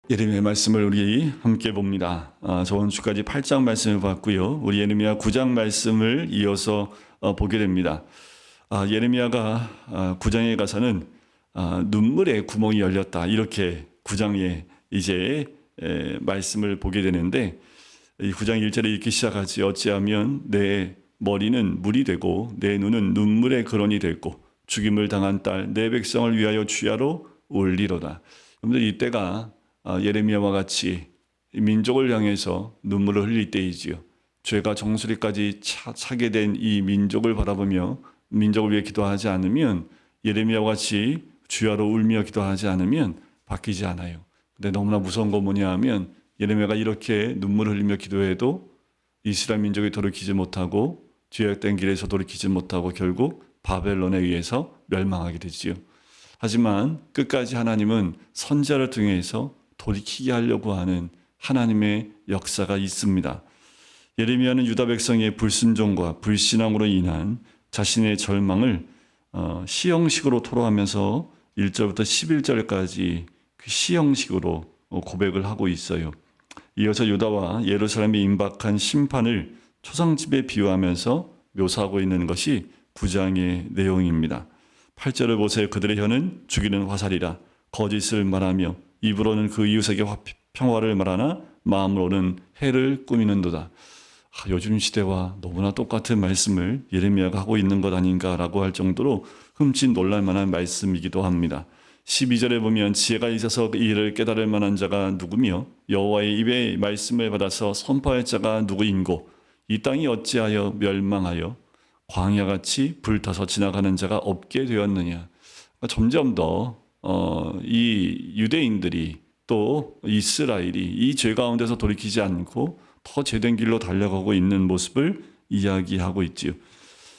예레미야 말씀을 우리 함께 봅니다. 저번 주까지 8장 말씀을 봤고요. 우리 예레미야 9장 말씀을 이어서 보게 됩니다. 예레미야가 9장에 가서는 눈물의 구멍이 열렸다. 이렇게 9장에 이제 말씀을 보게 되는데, 이 9장 1절에 읽기 시작하지. 어찌하면 내 머리는 물이 되고 내 눈은 눈물의 근원이 되고 죽임을 당한 딸 내 백성을 위하여 주야로 울리로다. 여러분들, 이때가 예레미야와 같이 민족을 향해서 눈물을 흘릴 때이지요. 죄가 정수리까지 차게 된 이 민족을 바라보며 민족을 위해 기도하지 않으면, 예레미야와 같이 주야로 울며 기도하지 않으면 바뀌지 않아요. 근데 너무나 무서운 건 뭐냐 하면, 예레미야가 이렇게 눈물을 흘리며 기도해도 이스라엘 민족이 돌이키지 못하고 죄악된 길에서 돌이키지 못하고 결국 바벨론에 의해서 멸망하게 되지요. 하지만 끝까지 하나님은 선지자를 통해서 돌이키게 하려고 하는 하나님의 역사가 있습니다. 예레미야는 유다 백성의 불순종과 불신앙으로 인한 자신의 절망을 시형식으로 토로하면서 1절부터 11절까지 그 시형식으로 고백을 하고 있어요. 이어서 유다와 예루살렘에 임박한 심판을 초상집에 비유하면서 묘사하고 있는 것이 9장의 내용입니다. 8절을 보세요. 그들의 혀는 죽이는 화살이라 거짓을 말하며 입으로는 그 이웃에게 평화를 말하나 마음으로는 해를 꾸미는도다. 요즘 시대와 너무나 똑같은 말씀을 예레미야가 하고 있는 것 아닌가라고 할 정도로 흠칫 놀랄 만한 말씀이기도 합니다. 12절에 보면 지혜가 있어서 이 일을 깨달을 만한 자가 누구며 여호와의 입의 말씀을 받아서 선포할 자가 누구인고 이 땅이 어찌하여 멸망하여 광야같이 불타서 지나가는 자가 없게 되었느냐. 점점 더 이 유대인들이 또 이스라엘이 이 죄 가운데서 돌이키지 않고 더 죄된 길로 달려가고 있는 모습을 이야기하고 있지요.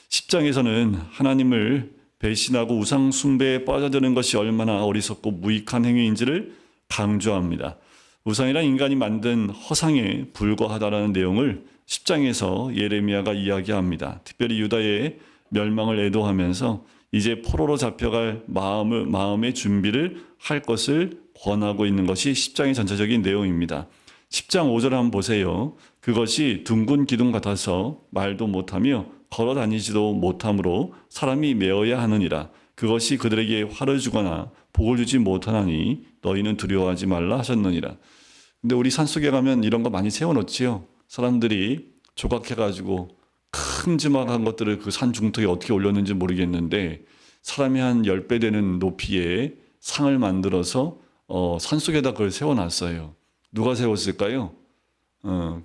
10장에서는 하나님을 배신하고 우상 숭배에 빠져드는 것이 얼마나 어리석고 무익한 행위인지를 강조합니다. 우상이란 인간이 만든 허상에 불과하다라는 내용을 10장에서 예레미야가 이야기합니다. 특별히 유다의 멸망을 애도하면서 이제 포로로 잡혀갈 마음의 준비를 할 것을 권하고 있는 것이 10장의 전체적인 내용입니다. 10장 5절 한번 보세요. 그것이 둥근 기둥 같아서 말도 못하며 걸어 다니지도 못하므로 사람이 메어야 하느니라. 그것이 그들에게 화를 주거나 복을 주지 못하나니 너희는 두려워하지 말라 하셨느니라. 근데 우리 산속에 가면 이런 거 많이 세워놓지요. 사람들이 조각해가지고 큼지막한 것들을 그 산 중턱에 어떻게 올렸는지 모르겠는데 사람이 한 10배 되는 높이의 상을 만들어서 산속에다 그걸 세워놨어요. 누가 세웠을까요?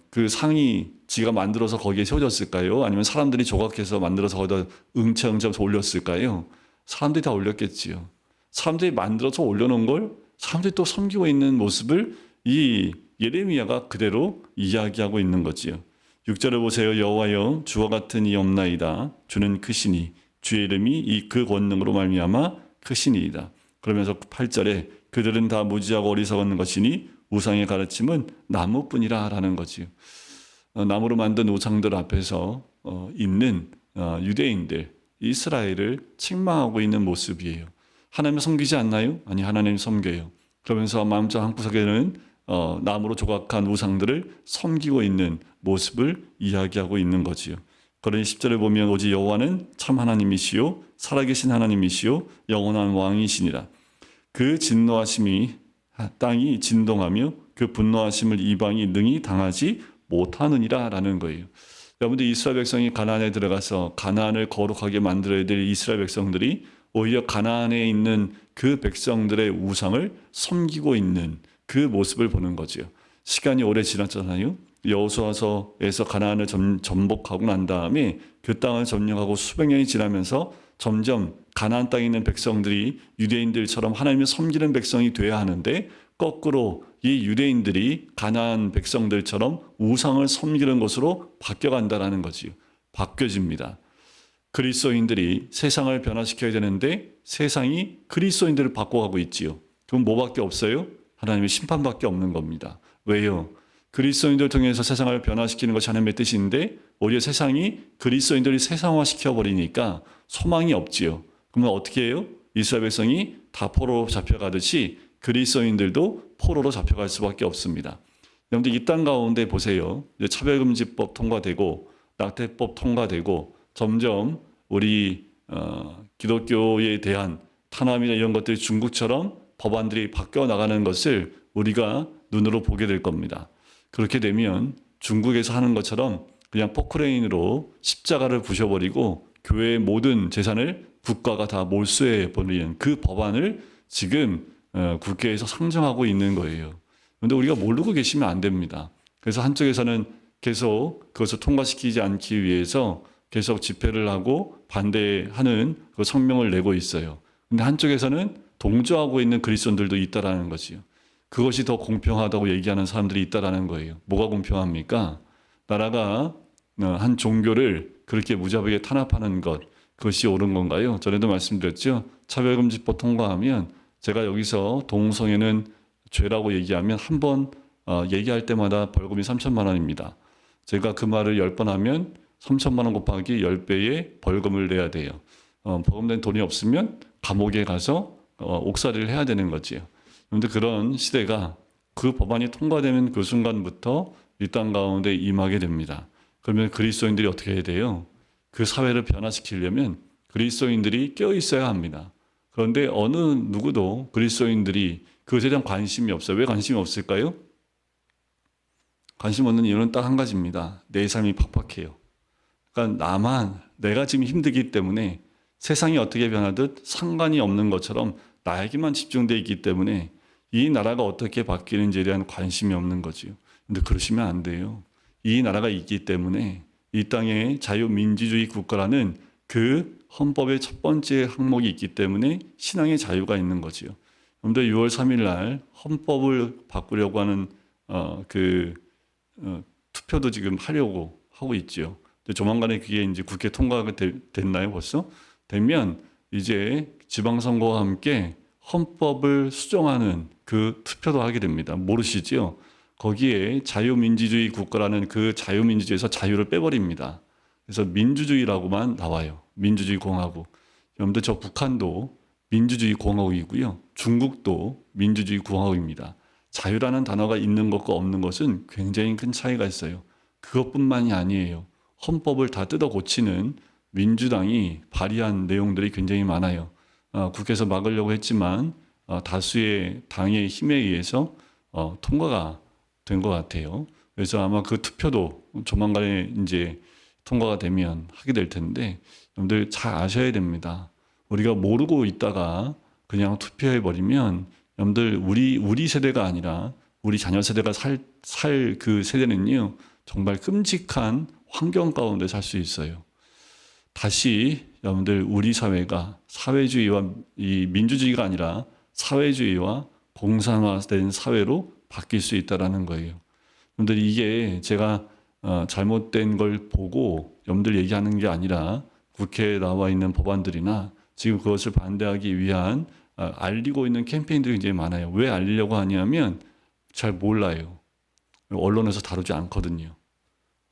그 상이 지가 만들어서 거기에 세워졌을까요? 아니면 사람들이 조각해서 만들어서 거기다 응처응처 올렸을까요? 사람들이 다 올렸겠지요. 사람들이 만들어서 올려놓은 걸 사람들이 또 섬기고 있는 모습을 이 예레미야가 그대로 이야기하고 있는 거지요. 6절을 보세요. 여호와여 주와 같은 이 없나이다. 주는 크시니 주의 이름이 이 그 권능으로 말미암아 크시니이다. 그러면서 8절에 그들은 다 무지하고 어리석은 것이니 우상의 가르침은 나무뿐이라 라는 거지요. 나무로 만든 우상들 앞에서 있는 유대인들, 이스라엘을 책망하고 있는 모습이에요. 하나님을 섬기지 않나요? 아니, 하나님 섬겨요. 그러면서 마음속 한구석에는 나무로 조각한 우상들을 섬기고 있는 모습을 이야기하고 있는 거지요. 그러니 10절을 보면 오직 여호와는 참 하나님이시요 살아계신 하나님이시요 영원한 왕이시니라. 그 진노하심이 땅이 진동하며 그 분노하심을 이방이 능히 당하지 못하느니라 라는 거예요. 여러분들, 이스라엘 백성이 가나안에 들어가서 가나안을 거룩하게 만들어야 될 이스라엘 백성들이 오히려 가나안에 있는 그 백성들의 우상을 섬기고 있는 그 모습을 보는 거죠. 시간이 오래 지났잖아요. 여호수아서에서 가나안을 정복하고 난 다음에 그 땅을 점령하고 수백 년이 지나면서 점점 가나안 땅에 있는 백성들이 유대인들처럼 하나님을 섬기는 백성이 돼야 하는데, 거꾸로 이 유대인들이 가나안 백성들처럼 우상을 섬기는 것으로 바뀌어간다는 거지요. 바뀌어집니다. 그리스도인들이 세상을 변화시켜야 되는데 세상이 그리스도인들을 바꿔가고 있지요. 그럼 뭐밖에 없어요? 하나님의 심판밖에 없는 겁니다. 왜요? 그리스도인들을 통해서 세상을 변화시키는 것이 하나님의 뜻인데 오히려 세상이 그리스도인들이 세상화시켜버리니까 소망이 없지요. 그러면 어떻게 해요? 이스라엘 백성이 다 포로로 잡혀가듯이 그리스도인들도 포로로 잡혀갈 수밖에 없습니다. 여러분들 이 땅 가운데 보세요. 이제 차별금지법 통과되고 낙태법 통과되고 점점 우리 기독교에 대한 탄압이나 이런 것들이 중국처럼 법안들이 바뀌어 나가는 것을 우리가 눈으로 보게 될 겁니다. 그렇게 되면 중국에서 하는 것처럼 그냥 포크레인으로 십자가를 부셔버리고 교회의 모든 재산을 국가가 다 몰수해버리는 그 법안을 지금 국회에서 상정하고 있는 거예요. 그런데 우리가 모르고 계시면 안 됩니다. 그래서 한쪽에서는 계속 그것을 통과시키지 않기 위해서 계속 집회를 하고 반대하는 그 성명을 내고 있어요. 근데 한쪽에서는 동조하고 있는 그리스도인들도 있다라는 거지요. 그것이 더 공평하다고 얘기하는 사람들이 있다라는 거예요. 뭐가 공평합니까? 나라가 한 종교를 그렇게 무자비하게 탄압하는 것, 그것이 옳은 건가요? 전에도 말씀드렸죠. 차별금지법 통과하면 제가 여기서 동성애는 죄라고 얘기하면 한 번 얘기할 때마다 벌금이 3천만 원입니다. 제가 그 말을 10번 하면 3천만 원 곱하기 10배의 벌금을 내야 돼요. 벌금된 돈이 없으면 감옥에 가서 옥살이를 해야 되는 거지요. 그런데 그런 시대가 그 법안이 통과되는 그 순간부터 이 땅 가운데 임하게 됩니다. 그러면 그리스도인들이 어떻게 해야 돼요? 그 사회를 변화시키려면 그리스도인들이 깨어 있어야 합니다. 그런데 어느 누구도 그리스도인들이 그것에 대한 관심이 없어요. 왜 관심이 없을까요? 관심 없는 이유는 딱 한 가지입니다. 내 삶이 팍팍해요. 그러니까 내가 지금 힘들기 때문에 세상이 어떻게 변하듯 상관이 없는 것처럼 나에게만 집중되어 있기 때문에 이 나라가 어떻게 바뀌는지에 대한 관심이 없는 거지요. 근데 그러시면 안 돼요. 이 나라가 있기 때문에 이 땅에 자유민주주의 국가라는 그 헌법의 첫 번째 항목이 있기 때문에 신앙의 자유가 있는 거지요. 여러분들 6월 3일 날 헌법을 바꾸려고 하는 투표도 지금 하려고 하고 있죠. 조만간에 그게 이제 국회 통과가 됐나요? 벌써? 되면 이제 지방선거와 함께 헌법을 수정하는 그 투표도 하게 됩니다. 모르시죠? 거기에 자유민주주의 국가라는 그 자유민주주의에서 자유를 빼버립니다. 그래서 민주주의라고만 나와요. 민주주의 공화국. 여러분들 저 북한도 민주주의 공화국이고요. 중국도 민주주의 공화국입니다. 자유라는 단어가 있는 것과 없는 것은 굉장히 큰 차이가 있어요. 그것뿐만이 아니에요. 헌법을 다 뜯어 고치는 민주당이 발의한 내용들이 굉장히 많아요. 국회에서 막으려고 했지만 다수의 당의 힘에 의해서 통과가 된 것 같아요. 그래서 아마 그 투표도 조만간에 이제 통과가 되면 하게 될 텐데 여러분들 잘 아셔야 됩니다. 우리가 모르고 있다가 그냥 투표해 버리면 여러분들 우리 세대가 아니라 우리 자녀 세대가 살 그 세대는요 정말 끔찍한 환경 가운데 살 수 있어요. 다시 여러분들 우리 사회가 사회주의와 이 민주주의가 아니라 사회주의와 공산화된 사회로 바뀔 수 있다라는 거예요. 여러분들 이게 제가 잘못된 걸 보고 여러분들 얘기하는 게 아니라 국회에 나와 있는 법안들이나 지금 그것을 반대하기 위한 알리고 있는 캠페인들이 굉장히 많아요. 왜 알리려고 하냐면 잘 몰라요. 언론에서 다루지 않거든요.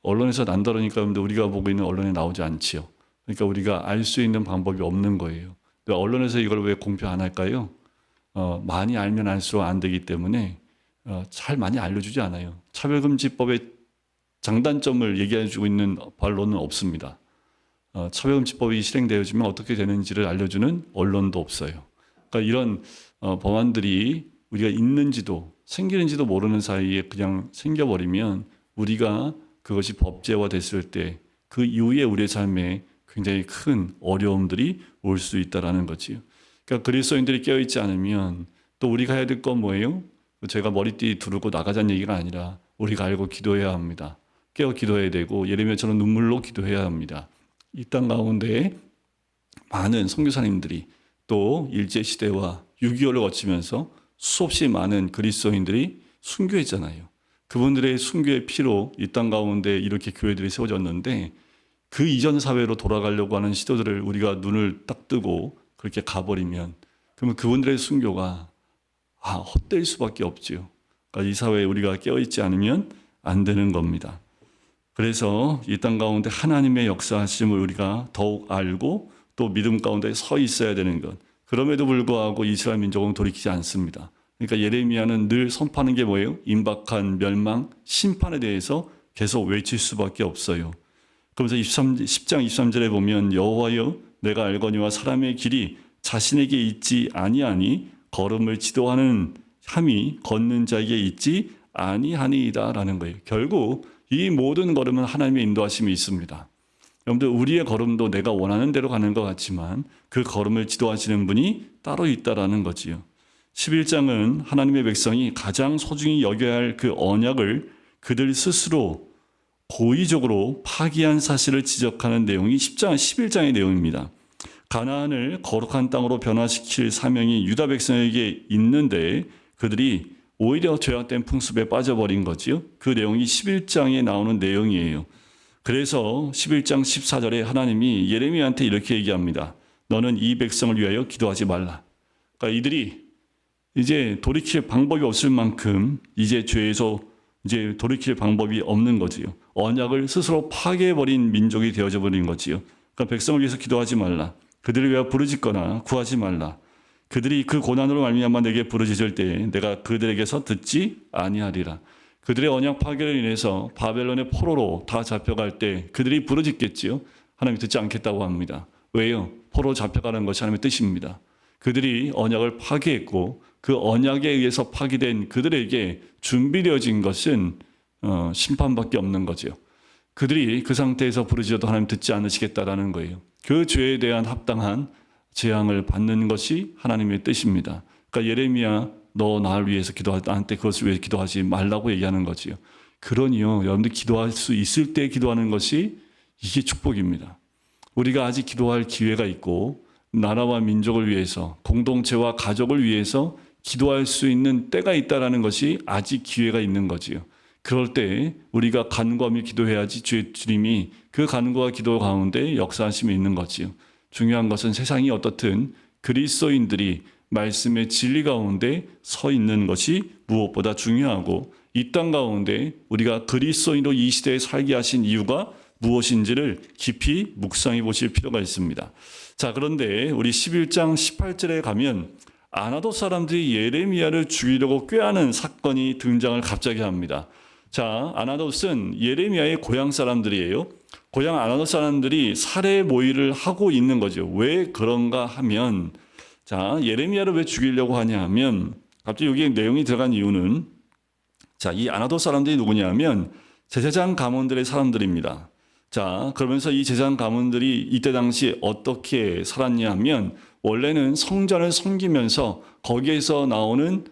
언론에서 안 다루니까 여러분들 우리가 보고 있는 언론에 나오지 않지요. 그러니까 우리가 알 수 있는 방법이 없는 거예요. 언론에서 이걸 왜 공표 안 할까요? 많이 알면 알수록 안 되기 때문에 잘 많이 알려주지 않아요. 차별금지법의 장단점을 얘기해주고 있는 반론은 없습니다. 차별금지법이 실행되어지면 어떻게 되는지를 알려주는 언론도 없어요. 그러니까 이런 법안들이 우리가 있는지도 생기는지도 모르는 사이에 그냥 생겨버리면 우리가 그것이 법제화 됐을 때 그 이후에 우리의 삶에 굉장히 큰 어려움들이 올 수 있다는 거지요. 그러니까 그리스도인들이 깨어있지 않으면 또 우리가 해야 될 건 뭐예요? 제가 머리띠 두르고 나가자는 얘기가 아니라 우리가 알고 기도해야 합니다. 깨어 기도해야 되고 예레미야처럼 눈물로 기도해야 합니다. 이 땅 가운데 많은 선교사님들이 또 일제시대와 6.25를 거치면서 수없이 많은 그리스도인들이 순교했잖아요. 그분들의 순교의 피로 이 땅 가운데 이렇게 교회들이 세워졌는데 그 이전 사회로 돌아가려고 하는 시도들을 우리가 눈을 딱 뜨고 그렇게 가버리면 그러면 그분들의 순교가 헛될 수밖에 없지요. 그러니까 이 사회에 우리가 깨어있지 않으면 안 되는 겁니다. 그래서 이 땅 가운데 하나님의 역사하심을 우리가 더욱 알고 또 믿음 가운데 서 있어야 되는 것. 그럼에도 불구하고 이스라엘 민족은 돌이키지 않습니다. 그러니까 예레미야는 늘 선포하는 게 뭐예요? 임박한 멸망, 심판에 대해서 계속 외칠 수밖에 없어요. 그러면서 10장 23절에 보면 여호와여 내가 알거니와 사람의 길이 자신에게 있지 아니하니 걸음을 지도하는 함이 걷는 자에게 있지 아니하니이다라는 거예요. 결국 이 모든 걸음은 하나님의 인도하심이 있습니다. 여러분들 우리의 걸음도 내가 원하는 대로 가는 것 같지만 그 걸음을 지도하시는 분이 따로 있다라는 거지요. 11장은 하나님의 백성이 가장 소중히 여겨야 할 그 언약을 그들 스스로 고의적으로 파기한 사실을 지적하는 내용이 10장, 11장의 내용입니다. 가나안을 거룩한 땅으로 변화시킬 사명이 유다 백성에게 있는데 그들이 오히려 죄악된 풍습에 빠져버린 거지요. 그 내용이 11장에 나오는 내용이에요. 그래서 11장 14절에 하나님이 예레미야한테 이렇게 얘기합니다. 너는 이 백성을 위하여 기도하지 말라. 그러니까 이들이 이제 돌이킬 방법이 없을 만큼 이제 죄에서 이제 돌이킬 방법이 없는 거지요. 언약을 스스로 파괴해버린 민족이 되어져 버린 거지요. 그러니까 백성을 위해서 기도하지 말라. 그들을 위하여 부르짖거나 구하지 말라. 그들이 그 고난으로 말미암아 내게 부르짖을 때에 내가 그들에게서 듣지 아니하리라. 그들의 언약 파괴를 인해서 바벨론의 포로로 다 잡혀갈 때 그들이 부르짖겠지요. 하나님이 듣지 않겠다고 합니다. 왜요? 포로 잡혀가는 것이 하나님의 뜻입니다. 그들이 언약을 파괴했고 그 언약에 의해서 파기된 그들에게 준비되어진 것은 심판밖에 없는 거죠. 그들이 그 상태에서 부르짖어도 하나님 듣지 않으시겠다라는 거예요. 그 죄에 대한 합당한 재앙을 받는 것이 하나님의 뜻입니다. 그러니까 예레미야 너 나를 위해서 나한테 그것을 위해 기도하지 말라고 얘기하는 거지요. 그러니요 여러분들 기도할 수 있을 때 기도하는 것이 이게 축복입니다. 우리가 아직 기도할 기회가 있고 나라와 민족을 위해서 공동체와 가족을 위해서 기도할 수 있는 때가 있다라는 것이 아직 기회가 있는 거지요. 그럴 때 우리가 간구하며 기도해야지 주님이 그 간구와 기도 가운데 역사하심이 있는 거지요. 중요한 것은 세상이 어떻든 그리스도인들이 말씀의 진리 가운데 서 있는 것이 무엇보다 중요하고 이 땅 가운데 우리가 그리스도인으로 이 시대에 살게 하신 이유가 무엇인지를 깊이 묵상해 보실 필요가 있습니다. 자, 그런데 우리 11장 18절에 가면 아나돗 사람들이 예레미야를 죽이려고 꾀하는 사건이 등장을 갑자기 합니다. 자, 아나돗은 예레미야의 고향 사람들이에요. 고향 아나돗 사람들이 살해 모의를 하고 있는 거죠. 왜 그런가 하면 자, 예레미야를 왜 죽이려고 하냐 하면 갑자기 여기 내용이 들어간 이유는 자, 이 아나돗 사람들이 누구냐면 제사장 가문들의 사람들입니다. 자, 그러면서 이 제사장 가문들이 이때 당시 어떻게 살았냐 하면 원래는 성전을 섬기면서 거기에서 나오는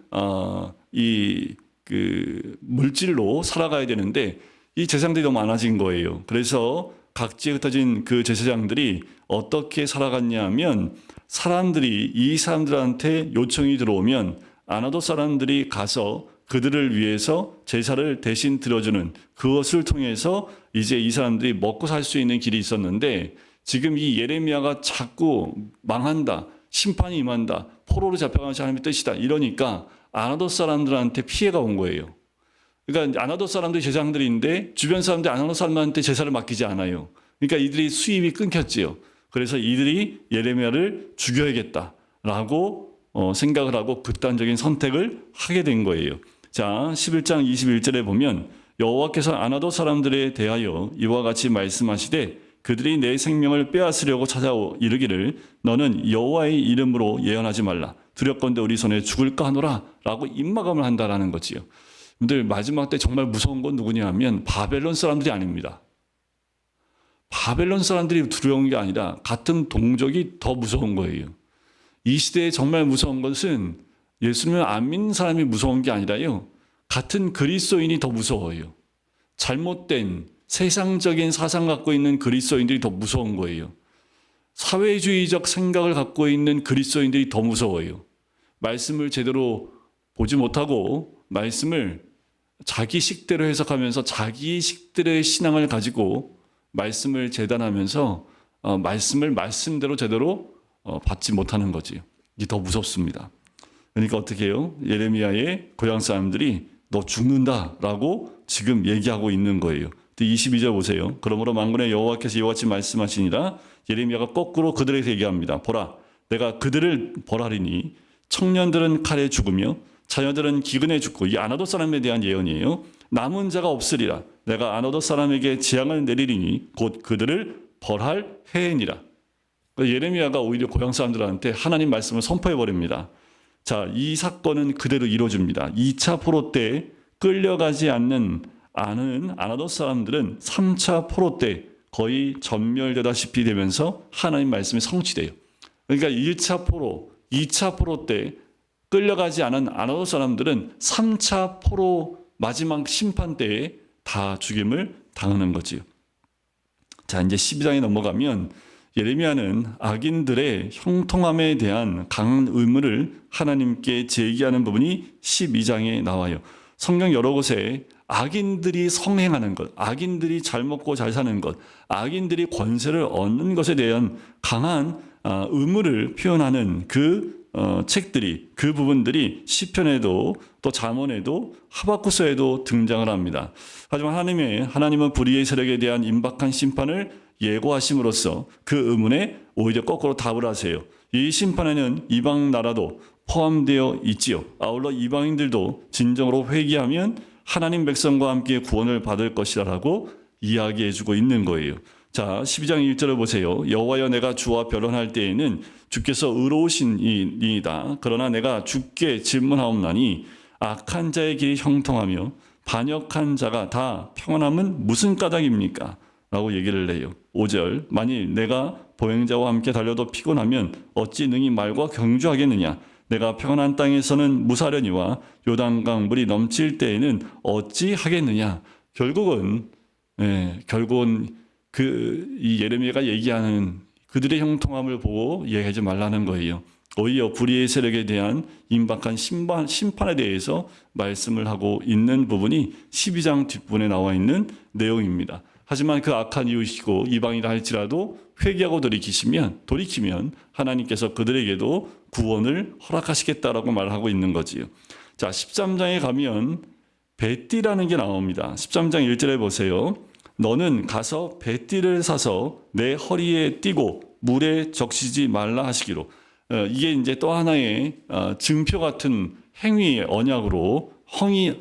그 물질로 살아가야 되는데 이 제사장들이 너무 많아진 거예요. 그래서 각지에 흩어진 그 제사장들이 어떻게 살아갔냐 하면 사람들이 이 사람들한테 요청이 들어오면 아나돗 사람들이 가서 그들을 위해서 제사를 대신 드려주는 그것을 통해서 이제 이 사람들이 먹고 살 수 있는 길이 있었는데 지금 이 예레미야가 자꾸 망한다, 심판이 임한다, 포로로 잡혀가는 하나님의 뜻이다 이러니까 아나돗 사람들한테 피해가 온 거예요. 그러니까 아나돗 사람들이 제사장들인데 주변 사람들이 아나돗 사람한테 제사를 맡기지 않아요. 그러니까 이들이 수입이 끊겼지요. 그래서 이들이 예레미야를 죽여야겠다라고 생각을 하고 극단적인 선택을 하게 된 거예요. 자, 11장 21절에 보면 여호와께서 아나돗 사람들에 대하여 이와 같이 말씀하시되 그들이 내 생명을 빼앗으려고 찾아오 이르기를 너는 여호와의 이름으로 예언하지 말라. 두렵건대 우리 손에 죽을까 하노라 라고 입막음을 한다라는 거지요. 근데 마지막 때 정말 무서운 건 누구냐 하면 바벨론 사람들이 아닙니다. 바벨론 사람들이 두려운 게 아니라 같은 동족이 더 무서운 거예요. 이 시대에 정말 무서운 것은 예수님을 안 믿는 사람이 무서운 게 아니라요. 같은 그리스도인이 더 무서워요. 잘못된 세상적인 사상 갖고 있는 그리스도인들이 더 무서운 거예요. 사회주의적 생각을 갖고 있는 그리스도인들이 더 무서워요. 말씀을 제대로 보지 못하고 말씀을 자기 식대로 해석하면서 자기 식대로의 신앙을 가지고 말씀을 재단하면서 말씀을 말씀대로 제대로 받지 못하는 거지요. 이게 더 무섭습니다. 그러니까 어떻게 해요? 예레미야의 고향 사람들이 너 죽는다라고 지금 얘기하고 있는 거예요. 22절 보세요. 그러므로 만군의 여호와께서 이와 같이 말씀하시니라. 예레미야가 거꾸로 그들에게 얘기합니다. 보라, 내가 그들을 벌하리니 청년들은 칼에 죽으며 자녀들은 기근에 죽고, 이 아나돗 사람에 대한 예언이에요. 남은 자가 없으리라. 내가 아나돗 사람에게 재앙을 내리리니 곧 그들을 벌할 해이니라. 예레미야가 오히려 고향 사람들한테 하나님 말씀을 선포해 버립니다. 자, 이 사건은 그대로 이루어집니다. 2차 포로 때 끌려가지 않는 아나돗 사람들은 3차 포로 때 거의 전멸되다시피 되면서 하나님 말씀이 성취돼요. 그러니까 1차 포로, 2차 포로 때 끌려가지 않은 아나돗 사람들은 3차 포로 마지막 심판 때에 다 죽임을 당하는 거지요. 자, 이제 12장에 넘어가면 예레미야는 악인들의 형통함에 대한 강한 의문을 하나님께 제기하는 부분이 12장에 나와요. 성경 여러 곳에 악인들이 성행하는 것, 악인들이 잘 먹고 잘 사는 것, 악인들이 권세를 얻는 것에 대한 강한 의문을 표현하는 그 책들이, 그 부분들이 시편에도 또 잠언에도 하박국서에도 등장을 합니다. 하지만 하나님은 불의의 세력에 대한 임박한 심판을 예고하심으로써 그 의문에 오히려 거꾸로 답을 하세요. 이 심판에는 이방 나라도 포함되어 있지요. 아울러 이방인들도 진정으로 회개하면 하나님 백성과 함께 구원을 받을 것이라고 이야기해주고 있는 거예요. 자, 12장 1절을 보세요. 여호와여, 내가 주와 변론할 때에는 주께서 의로우신 이이다. 그러나 내가 주께 질문하옵나니 악한 자의 길이 형통하며 반역한 자가 다 평안함은 무슨 까닭입니까? 라고 얘기를 해요. 5절, 만일 내가 보행자와 함께 달려도 피곤하면 어찌 능히 말과 경주하겠느냐? 내가 평안한 땅에서는 무사려니와 요단강 물이 넘칠 때에는 어찌 하겠느냐? 결국은 이 예레미야가 얘기하는 그들의 형통함을 보고 얘기하지 말라는 거예요. 오히려 불의의 세력에 대한 임박한 심판에 대해서 말씀을 하고 있는 부분이 12장 뒷부분에 나와 있는 내용입니다. 하지만 그 악한 이웃이고 이방이라 할지라도 회개하고 돌이키면 하나님께서 그들에게도 구원을 허락하시겠다라고 말하고 있는 거지요. 자, 13장에 가면 뱃띠라는 게 나옵니다. 13장 1절에 보세요. 너는 가서 뱃띠를 사서 내 허리에 띠고 물에 적시지 말라 하시기로. 이게 이제 또 하나의 증표 같은 행위의 언약으로,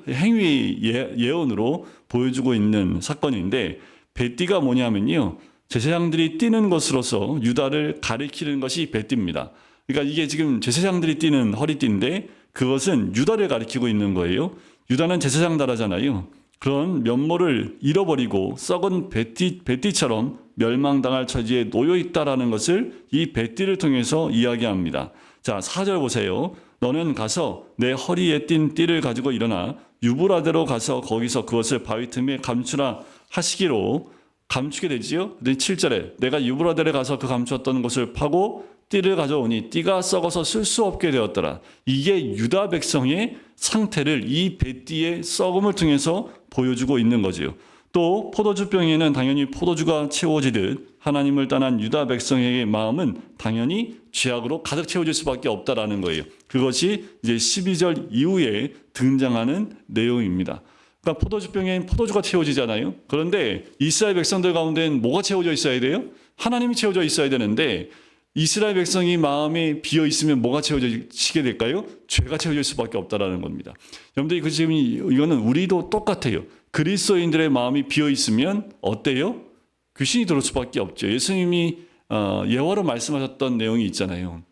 행위의 예언으로 보여주고 있는 사건인데, 뱃띠가 뭐냐면요, 제사장들이 띠는 것으로서 유다를 가리키는 것이 뱃띠입니다. 그러니까 이게 지금 제사장들이 띠는 허리띠인데 그것은 유다를 가리키고 있는 거예요. 유다는 제사장 나라잖아요. 그런 면모를 잃어버리고 썩은 뱃띠처럼 멸망당할 처지에 놓여 있다라는 것을 이 뱃띠를 통해서 이야기합니다. 자, 4절 보세요. 너는 가서 내 허리에 띈 띠를 가지고 일어나 유브라데로 가서 거기서 그것을 바위 틈에 감추라 하시기로. 감추게 되지요. 7절에 내가 유브라데에 가서 그 감추었던 것을 파고 띠를 가져오니 띠가 썩어서 쓸 수 없게 되었더라. 이게 유다 백성의 상태를 이 뱃띠의 썩음을 통해서 보여주고 있는 거지요. 또 포도주병에는 당연히 포도주가 채워지듯 하나님을 떠난 유다 백성의 마음은 당연히 죄악으로 가득 채워질 수밖에 없다라는 거예요. 그것이 이제 12절 이후에 등장하는 내용입니다. 그러니까 포도주병엔 포도주가 채워지잖아요. 그런데 이스라엘 백성들 가운데는 뭐가 채워져 있어야 돼요? 하나님이 채워져 있어야 되는데 이스라엘 백성이 마음에 비어 있으면 뭐가 채워지게 될까요? 죄가 채워질 수밖에 없다라는 겁니다. 여러분들 지금 이거는 우리도 똑같아요. 그리스도인들의 마음이 비어 있으면 어때요? 귀신이 들어올 수밖에 없죠. 예수님이 예화로 말씀하셨던 내용이 있잖아요.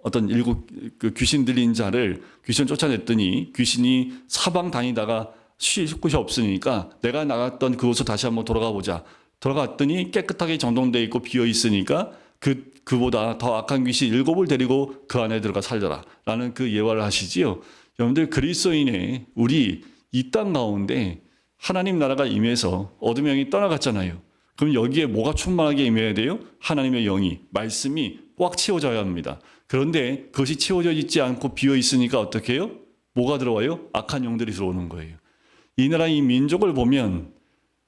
어떤 그 귀신 들린 자를 귀신 쫓아냈더니 귀신이 사방 다니다가 쉴 곳이 없으니까 내가 나갔던 그곳으로 다시 한번 돌아가 보자. 돌아갔더니 깨끗하게 정돈되어 있고 비어 있으니까 그보다 더 악한 귀신 7을 데리고 그 안에 들어가 살더라 라는 그 예화를 하시지요. 여러분들 그리스도인의 우리 이 땅 가운데 하나님 나라가 임해서 어둠의 영이 떠나갔잖아요. 그럼 여기에 뭐가 충만하게 임해야 돼요? 하나님의 영이, 말씀이 꽉 채워져야 합니다. 그런데 그것이 채워져 있지 않고 비어 있으니까 어떻게 해요? 뭐가 들어와요? 악한 영들이 들어오는 거예요. 이 나라 이 민족을 보면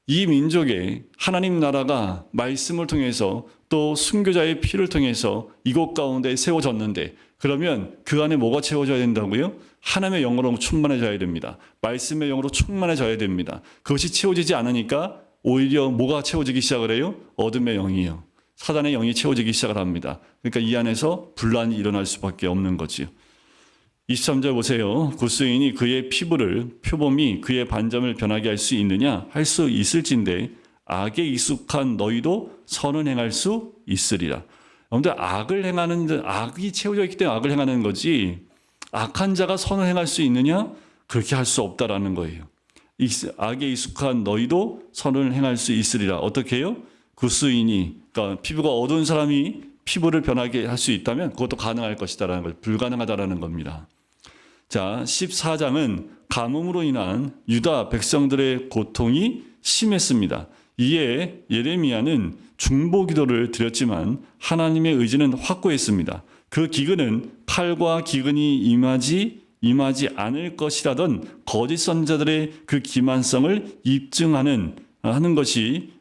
이 민족에 하나님 나라가 말씀을 통해서 또 순교자의 피를 통해서 이곳 가운데 세워졌는데 그러면 그 안에 뭐가 채워져야 된다고요? 하나님의 영으로 충만해져야 됩니다. 말씀의 영으로 충만해져야 됩니다. 그것이 채워지지 않으니까 오히려 뭐가 채워지기 시작을 해요? 어둠의 영이요. 사단의 영이 채워지기 시작을 합니다. 그러니까 이 안에서 분란이 일어날 수밖에 없는 거지요. 23절 보세요. 구스인이 그의 피부를 표범이 그의 반점을 변하게 할 수 있느냐? 할 수 있을진데 악에 익숙한 너희도 선을 행할 수 있으리라. 여러분들 악을 행하는 악이 채워져 있기 때문에 악을 행하는 거지 악한 자가 선을 행할 수 있느냐? 그렇게 할 수 없다라는 거예요. 악에 익숙한 너희도 선을 행할 수 있으리라. 어떻게 해요? 구스인이 그러니까 피부가 어두운 사람이 피부를 변하게 할 수 있다면 그것도 가능할 것이다라는 것, 불가능하다라는 겁니다. 자, 14장은 가뭄으로 인한 유다 백성들의 고통이 심했습니다. 이에 예레미야는 중보 기도를 드렸지만 하나님의 의지는 확고했습니다. 그 기근은 칼과 기근이 임하지 않을 것이라던 거짓 선자들의 그 기만성을 입증하는 하는 것이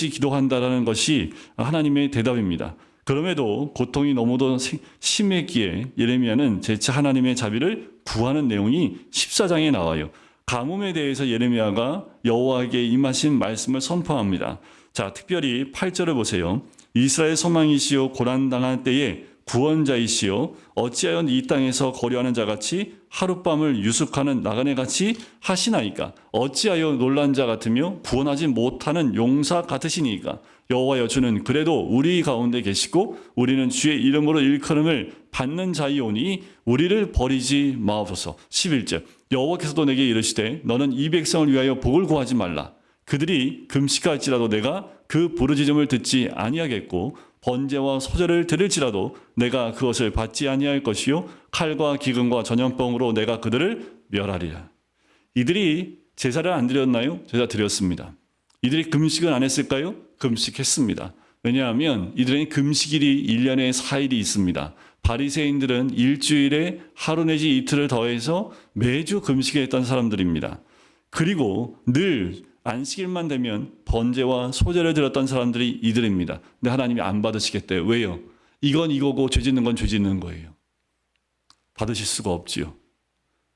기도한다라는 것이 하나님의 대답입니다. 그럼에도 고통이 너무도 심했기에 예레미야는 재차 하나님의 자비를 구하는 내용이 14장에 나와요. 가뭄에 대해서 예레미야가 여호와에게 임하신 말씀을 선포합니다. 자, 특별히 8절을 보세요. 이스라엘 소망이시요 고난당할 때에 구원자이시요 어찌하여 이 땅에서 거류하는 자같이 하룻밤을 유숙하는 나그네같이 하시나이까? 어찌하여 놀란 자 같으며 구원하지 못하는 용사 같으시니까? 여호와여, 주는 그래도 우리 가운데 계시고 우리는 주의 이름으로 일컬음을 받는 자이오니 우리를 버리지 마옵소서. 11절 여호와께서도 내게 이르시되 너는 이 백성을 위하여 복을 구하지 말라. 그들이 금식할지라도 내가 그 부르짖음을 듣지 아니하겠고 번제와 소제를 드릴지라도 내가 그것을 받지 아니할 것이요 칼과 기근과 전염병으로 내가 그들을 멸하리라. 이들이 제사를 안 드렸나요? 제사 드렸습니다. 이들이 금식은 안 했을까요? 금식했습니다. 왜냐하면 이들에게 금식일이 1년에 4일이 있습니다. 바리새인들은 일주일에 하루 내지 이틀을 더해서 매주 금식했던 사람들입니다. 그리고 늘 안식일만 되면 번제와 소제를 드렸던 사람들이 이들입니다. 근데 하나님이 안 받으시겠대요. 왜요? 이건 이거고 죄 짓는 건 죄 짓는 거예요. 받으실 수가 없지요.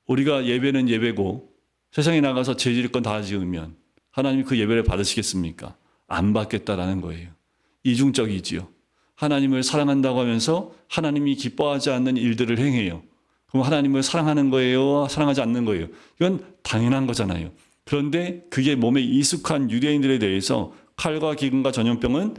우리가 예배는 예배고 세상에 나가서 죄 지을 건 다 지으면 하나님이 그 예배를 받으시겠습니까? 안 받겠다라는 거예요. 이중적이지요. 하나님을 사랑한다고 하면서 하나님이 기뻐하지 않는 일들을 행해요. 그럼 하나님을 사랑하는 거예요? 사랑하지 않는 거예요? 이건 당연한 거잖아요. 그런데 그게 몸에 익숙한 유대인들에 대해서 칼과 기근과 전염병은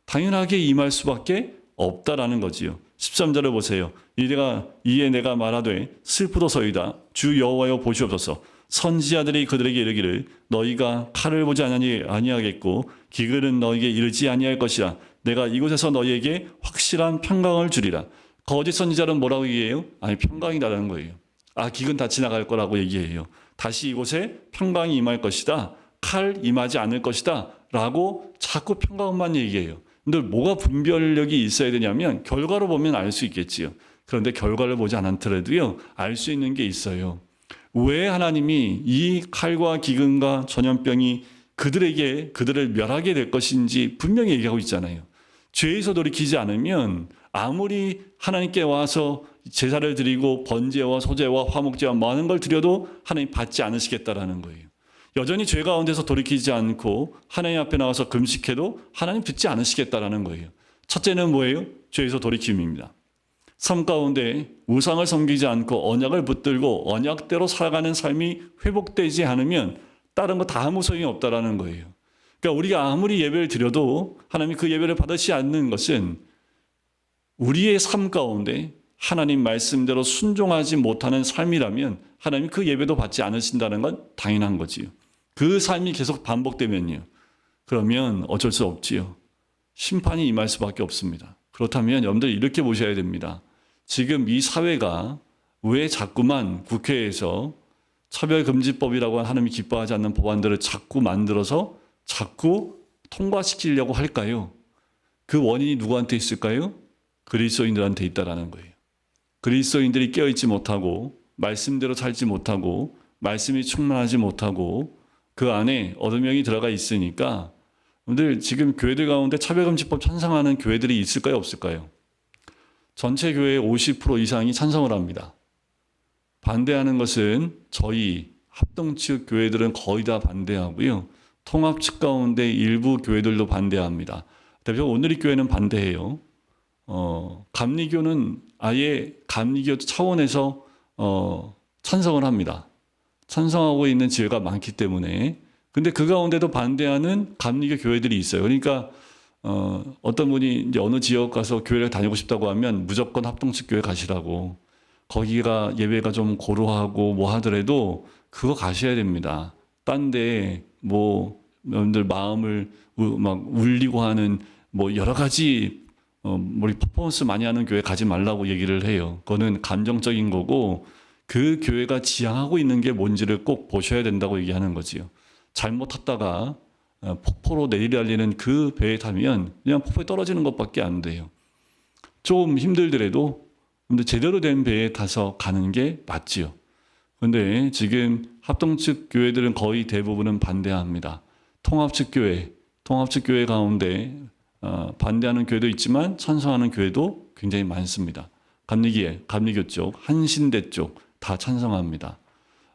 당연하게 임할 수밖에 없다라는 거지요. 13절을 보세요. 이에 내가 말하되 슬프도소이다. 주 여호와여 보시옵소서. 선지자들이 그들에게 이르기를 너희가 칼을 보지 아니하겠고 기근은 너희에게 이르지 아니할 것이라. 내가 이곳에서 너희에게 확실한 평강을 주리라. 거짓 선지자는 뭐라고 얘기해요? 아니 평강이라는 거예요. 기근 다 지나갈 거라고 얘기해요. 다시 이곳에 평강이 임할 것이다. 칼 임하지 않을 것이다. 라고 자꾸 평강만 얘기해요. 근데 뭐가 분별력이 있어야 되냐면 결과로 보면 알 수 있겠지요. 그런데 결과를 보지 않더라도요. 알 수 있는 게 있어요. 왜 하나님이 이 칼과 기근과 전염병이 그들을 멸하게 될 것인지 분명히 얘기하고 있잖아요. 죄에서 돌이키지 않으면 아무리 하나님께 와서 제사를 드리고 번제와 소제와 화목제와 많은 걸 드려도 하나님 받지 않으시겠다라는 거예요. 여전히 죄 가운데서 돌이키지 않고 하나님 앞에 나와서 금식해도 하나님 듣지 않으시겠다라는 거예요. 첫째는 뭐예요? 죄에서 돌이킴입니다. 삶 가운데 우상을 섬기지 않고 언약을 붙들고 언약대로 살아가는 삶이 회복되지 않으면 다른 거 다 아무 소용이 없다라는 거예요. 그러니까 우리가 아무리 예배를 드려도 하나님이 그 예배를 받으시지 않는 것은 우리의 삶 가운데 하나님 말씀대로 순종하지 못하는 삶이라면 하나님이 그 예배도 받지 않으신다는 건 당연한 거지요. 그 삶이 계속 반복되면요. 그러면 어쩔 수 없지요. 심판이 임할 수밖에 없습니다. 그렇다면 여러분들 이렇게 보셔야 됩니다. 지금 이 사회가 왜 자꾸만 국회에서 차별금지법이라고 하나님이 기뻐하지 않는 법안들을 자꾸 만들어서 자꾸 통과시키려고 할까요? 그 원인이 누구한테 있을까요? 그리스도인들한테 있다라는 거예요. 그리스도인들이 깨어있지 못하고 말씀대로 살지 못하고 말씀이 충만하지 못하고 그 안에 어둠형이 들어가 있으니까 여러분들 지금 교회들 가운데 차별금지법 찬성하는 교회들이 있을까요? 없을까요? 전체 교회의 50% 이상이 찬성을 합니다. 반대하는 것은 저희 합동 측 교회들은 거의 다 반대하고요. 통합 측 가운데 일부 교회들도 반대합니다. 대표적으로 오늘리 교회는 반대해요. 감리교는 아예 감리교 차원에서 찬성을 합니다. 찬성하고 있는 지회가 많기 때문에. 근데 그 가운데도 반대하는 감리교 교회들이 있어요. 그러니까 어떤 분이 이제 어느 지역 가서 교회를 다니고 싶다고 하면 무조건 합동측 교회 가시라고. 거기가 예배가 좀 고루하고 뭐 하더라도 그거 가셔야 됩니다. 딴데 뭐 여러분들 마음을 막 울리고 하는 뭐 여러 가지 우리 퍼포먼스 많이 하는 교회 가지 말라고 얘기를 해요. 그거는 감정적인 거고 그 교회가 지향하고 있는 게 뭔지를 꼭 보셔야 된다고 얘기하는 거지요. 잘못 탔다가 폭포로 내리달리는 그 배에 타면 그냥 폭포에 떨어지는 것밖에 안 돼요. 좀 힘들더라도 근데 제대로 된 배에 타서 가는 게 맞지요. 근데 지금 합동측 교회들은 거의 대부분은 반대합니다. 통합측 교회 가운데 반대하는 교회도 있지만 찬성하는 교회도 굉장히 많습니다. 감리교 쪽, 한신대 쪽 다 찬성합니다.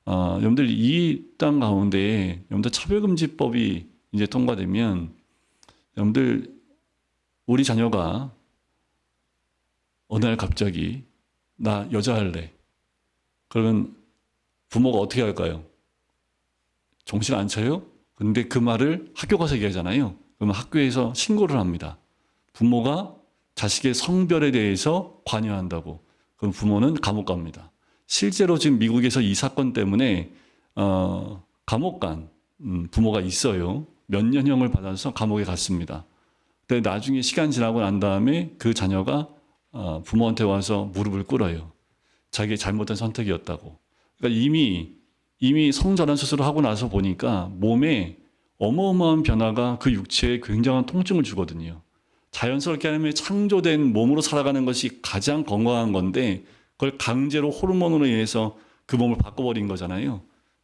여러분들 이 땅 가운데 여러분들 차별금지법이 이제 통과되면 여러분들 우리 자녀가 어느 날 갑자기 나 여자 할래. 그러면 부모가 어떻게 할까요? 정신 안 차려? 근데 그 말을 학교 가서 얘기하잖아요. 그러면 학교에서 신고를 합니다. 부모가 자식의 성별에 대해서 관여한다고. 그럼 부모는 감옥 갑니다. 실제로 지금 미국에서 이 사건 때문에 감옥 간 부모가 있어요. 몇 년형을 받아서 감옥에 갔습니다. 근데 나중에 시간 지나고 난 다음에 그 자녀가 부모한테 와서 무릎을 꿇어요. 자기의 잘못된 선택이었다고. 그러니까 이미 성전환 수술을 하고 나서 보니까 몸에 어마어마한 변화가 그 육체에 굉장한 통증을 주거든요. 자연스럽게 하면 창조된 몸으로 살아가는 것이 가장 건강한 건데 그걸 강제로 호르몬으로 인해서 그 몸을 바꿔버린 거잖아요.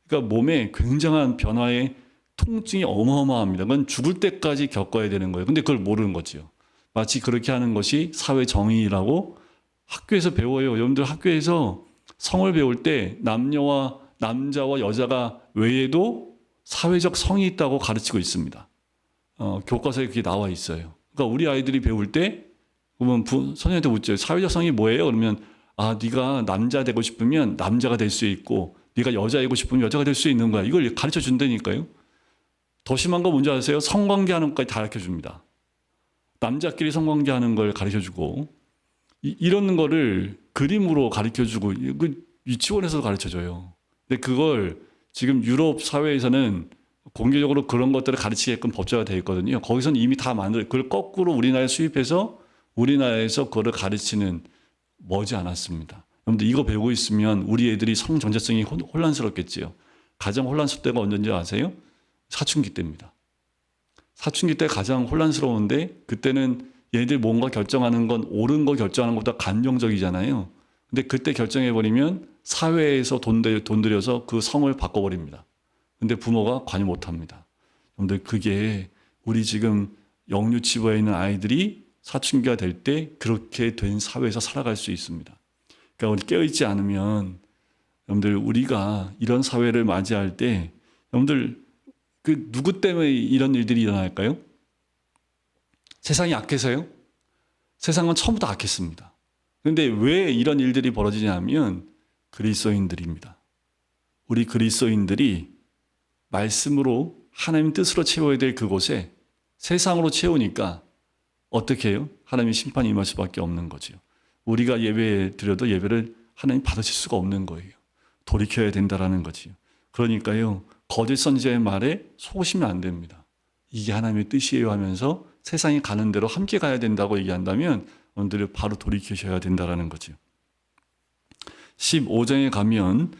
그러니까 몸에 굉장한 변화의 통증이 어마어마합니다. 그건 죽을 때까지 겪어야 되는 거예요. 근데 그걸 모르는 거죠. 마치 그렇게 하는 것이 사회 정의라고 학교에서 배워요. 여러분들 학교에서 성을 배울 때 남자와 여자가 외에도 사회적 성이 있다고 가르치고 있습니다. 교과서에 그게 나와 있어요. 그러니까 우리 아이들이 배울 때 그러면 선생님한테 묻죠. 사회적 성이 뭐예요? 그러면 네가 남자 되고 싶으면 남자가 될 수 있고 네가 여자이고 싶으면 여자가 될 수 있는 거야. 이걸 가르쳐 준다니까요. 더 심한 거 뭔지 아세요? 성관계하는 것까지 다 가르쳐 줍니다. 남자끼리 성관계하는 걸 가르쳐 주고 이런 거를 그림으로 가르쳐 주고 유치원에서 가르쳐 줘요. 근데 그걸 지금 유럽 사회에서는 공개적으로 그런 것들을 가르치게끔 법제가 되어 있거든요. 거기서는 이미 다 그걸 거꾸로 우리나라에 수입해서 우리나라에서 그거를 가르치는 머지 않았습니다. 여러분들 이거 배우고 있으면 우리 애들이 성 정체성이 혼란스럽겠지요. 가장 혼란스러울 때가 언제인지 아세요? 사춘기 때입니다. 사춘기 때 가장 혼란스러운데 그때는 얘들 뭔가 결정하는 건 옳은 거 결정하는 것보다 감정적이잖아요. 근데 그때 결정해버리면 사회에서 돈 들여서 그 성을 바꿔버립니다. 근데 부모가 관여 못합니다. 여러분들 그게 우리 지금 영유치부에 있는 아이들이 사춘기가 될 때 그렇게 된 사회에서 살아갈 수 있습니다. 그러니까 우리 깨어있지 않으면 여러분들 우리가 이런 사회를 맞이할 때 여러분들 그 누구 때문에 이런 일들이 일어날까요? 세상이 악해서요? 세상은 처음부터 악했습니다. 그런데 왜 이런 일들이 벌어지냐면 그리스도인들입니다. 우리 그리스도인들이 말씀으로 하나님 뜻으로 채워야 될 그곳에 세상으로 채우니까 어떻게 해요? 하나님의 심판이 임할 수밖에 없는 거죠. 우리가 예배 드려도 예배를 하나님 받으실 수가 없는 거예요. 돌이켜야 된다라는 거지요. 그러니까요. 거짓 선지자의 말에 속으시면 안 됩니다. 이게 하나님의 뜻이에요 하면서 세상이 가는 대로 함께 가야 된다고 얘기한다면 오늘 바로 돌이키셔야 된다라는 거죠. 15장에 가면